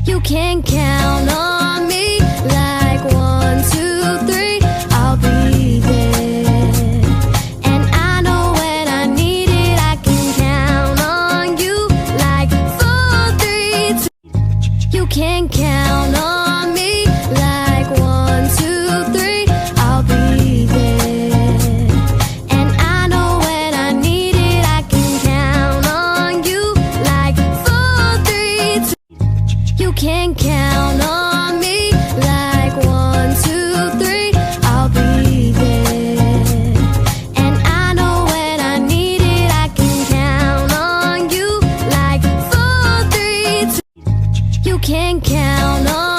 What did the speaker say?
You can count on me like 1, 2, 3. I'll be there. And I know when I need it, I can count on you like 4, 3, 2. You can count on me like 1, 2, 3. I'll be there. And I know when I need it, I can count on you like 4, 3, 2. You can count on me like 1, 2, 3. I'll be there. And I know when I need it, I can count on you like 4, 3, 2. You can count on